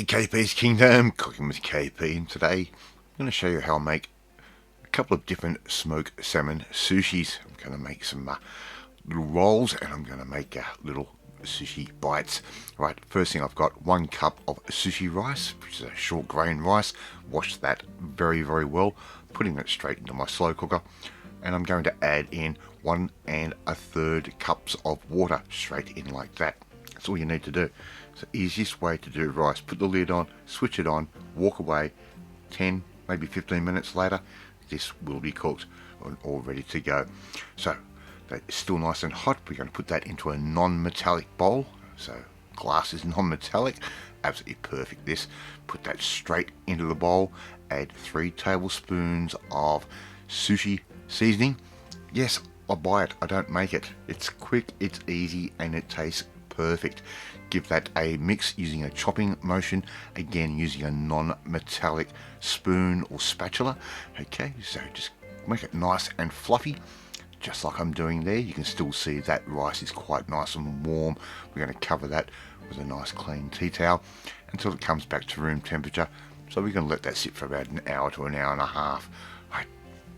to KP's Kingdom, cooking with KP, and today I'm going to show you how I make a couple of different smoked salmon sushis. I'm going to make some little rolls, and I'm going to make little sushi bites. Right, first thing, I've got 1 cup of sushi rice, which is a short grain rice. Washed that very well, putting it straight into my slow cooker, and I'm going to add in 1 1/3 cups of water straight in like that. That's all you need to do. It's the easiest way to do rice. Put the lid on, switch it on, walk away. 10, maybe 15 minutes later, this will be cooked and all ready to go. So that is still nice and hot. We're going to put that into a non-metallic bowl. So glass is non-metallic, absolutely perfect. This, put that straight into the bowl. Add 3 tablespoons of sushi seasoning. Yes, I buy it, I don't make it. It's quick, it's easy, and it tastes perfect. Give that a mix using a chopping motion, again using a non-metallic spoon or spatula. Okay, so just make it nice and fluffy, just like I'm doing there. You can still see that rice is quite nice and warm. We're going to cover that with a nice clean tea towel until it comes back to room temperature. So we're going to let that sit for about an hour to an hour and a half. Right,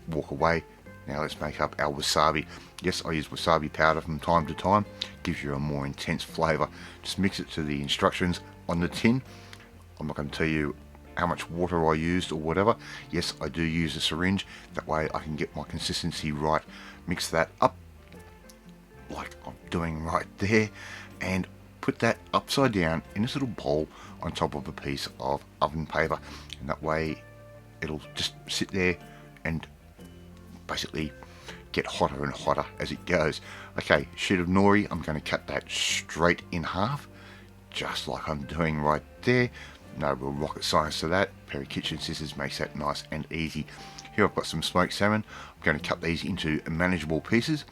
walk away. Now let's make up our wasabi. Yes, I use wasabi powder from time to time. Gives you a more intense flavour. Just mix it to the instructions on the tin. I'm not going to tell you how much water I used or whatever. Yes, I do use a syringe. That way I can get my consistency right. Mix that up like I'm doing right there, and put that upside down in this little bowl on top of a piece of oven paper. And that way it'll just sit there and basically get hotter and hotter as it goes. Okay, sheet of nori, I'm going to cut that straight in half, just like I'm doing right there. No real rocket science to that. A pair of kitchen scissors makes that nice and easy. Here I've got some smoked salmon. I'm going to cut these into manageable pieces,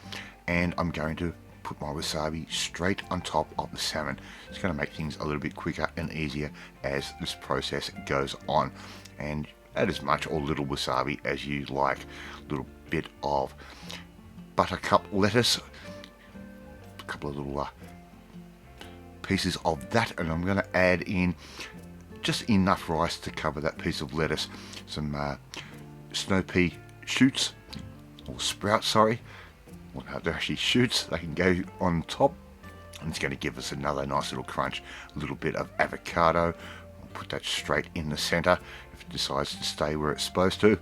and I'm going to put my wasabi straight on top of the salmon. It's going to make things a little bit quicker and easier as this process goes on. And add as much or little wasabi as you like. A little bit of buttercup lettuce, a couple of little pieces of that, and I'm going to add in just enough rice to cover that piece of lettuce. Some snow pea shoots, or sprouts, sorry. Well, no, they're actually shoots. They can go on top, and it's going to give us another nice little crunch. A little bit of avocado. Put that straight in the center if it decides to stay where it's supposed to,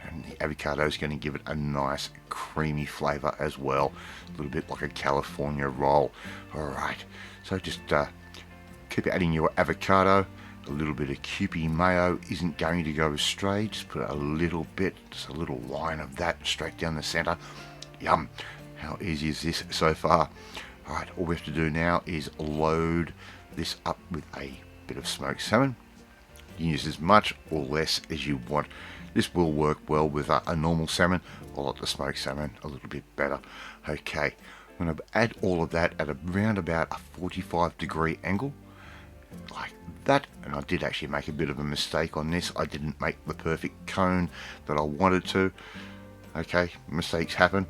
and the avocado is going to give it a nice creamy flavor as well, a little bit like a California roll. Alright, so just keep adding your avocado. A little bit of K.P mayo isn't going to go astray. Just put a little bit, just a little line of that straight down the center. Yum, how easy is this so far? Alright, all we have to do now is load this up with a bit of smoked salmon. You can use as much or less as you want. This will work well with a normal salmon. I like the smoked salmon a little bit better. Okay, I'm going to add all of that at around about a 45-degree angle, like that. And I did actually make a bit of a mistake on this. I didn't make the perfect cone that I wanted to. Okay, mistakes happen.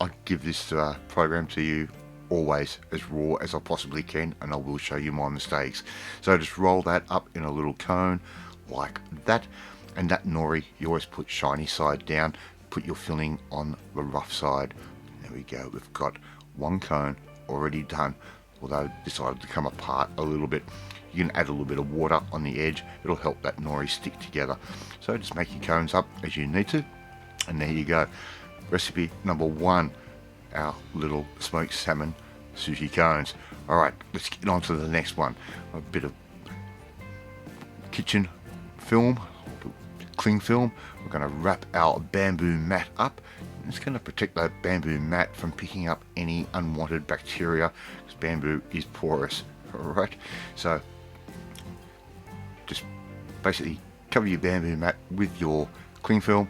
I give this program to you always as raw as I possibly can, and I will show you my mistakes. So just roll that up in a little cone like that, and that nori, you always put shiny side down. Put your filling on the rough side. There we go, we've got 1 cone already done, although it decided to come apart a little bit. You can add a little bit of water on the edge. It'll help that nori stick together. So just make your cones up as you need to, and there you go. Recipe number 1, our little smoked salmon sushi cones. Alright, let's get on to the next one. A bit of kitchen film, cling film. We're going to wrap our bamboo mat up. It's going to protect that bamboo mat from picking up any unwanted bacteria, because bamboo is porous. Alright, so just basically cover your bamboo mat with your cling film.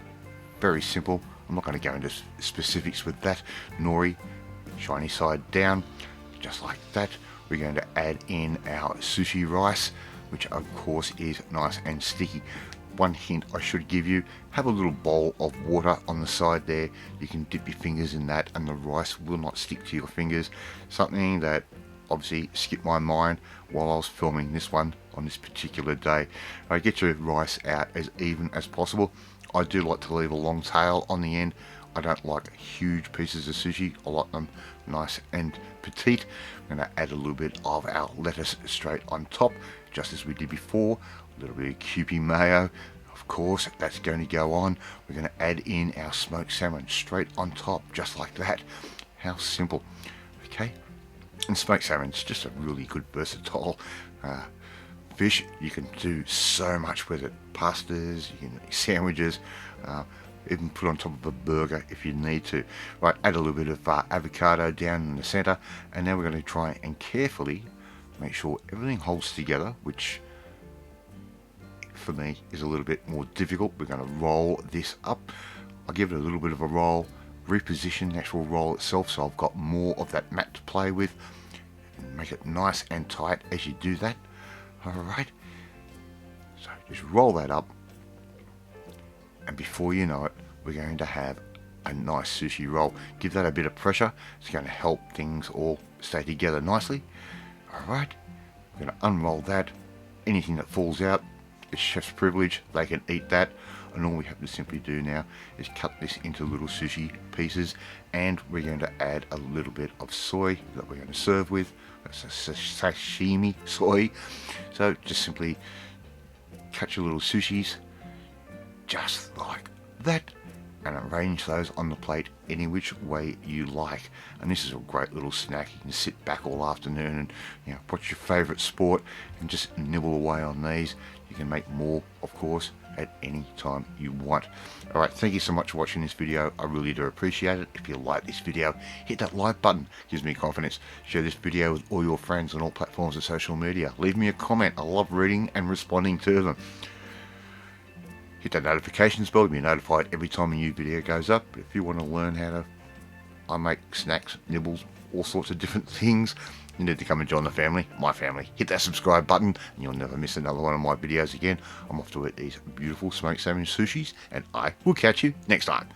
Very simple. I'm not going to go into specifics with that. Nori, shiny side down, just like that. We're going to add in our sushi rice, which of course is nice and sticky. One hint I should give you, have a little bowl of water on the side there. You can dip your fingers in that and the rice will not stick to your fingers. Something that obviously skipped my mind while I was filming this one on this particular day. Get your rice out as even as possible. I do like to leave a long tail on the end. I don't like huge pieces of sushi. I like them nice and petite. I'm going to add a little bit of our lettuce straight on top, just as we did before. A little bit of Kewpie mayo. Of course, that's going to go on. We're going to add in our smoked salmon straight on top, just like that. How simple. Okay. And smoked salmon's just a really good versatile fish. You can do so much with it. Pastas, you can make sandwiches, even put on top of a burger if you need to. Right, add a little bit of avocado down in the center, and now we're going to try and carefully make sure everything holds together, which for me is a little bit more difficult. We're going to roll this up. I'll give it a little bit of a roll, reposition the actual roll itself so I've got more of that mat to play with. Make it nice and tight as you do that. Alright, so just roll that up, and before you know it, we're going to have a nice sushi roll. Give that a bit of pressure. It's going to help things all stay together nicely. Alright, we're going to unroll that. Anything that falls out, it's chef's privilege. They can eat that. And all we have to simply do now is cut this into little sushi pieces, and we're going to add a little bit of soy that we're going to serve with. That's a sashimi soy. So just simply cut your little sushis just like that and arrange those on the plate any which way you like. And this is a great little snack. You can sit back all afternoon and watch your favourite sport and just nibble away on these. You can make more, of course, at any time you want. Alright, thank you so much for watching this video. I really do appreciate it. If you like this video, hit that like button. It gives me confidence. Share this video with all your friends on all platforms of social media. Leave me a comment. I love reading and responding to them. Hit that notifications bell to be notified every time a new video goes up. But if you want to learn how to I make snacks, nibbles, all sorts of different things, you need to come and join the family, my family. Hit that subscribe button and you'll never miss another one of my videos again. I'm off to eat these beautiful smoked salmon sushis, and I will catch you next time.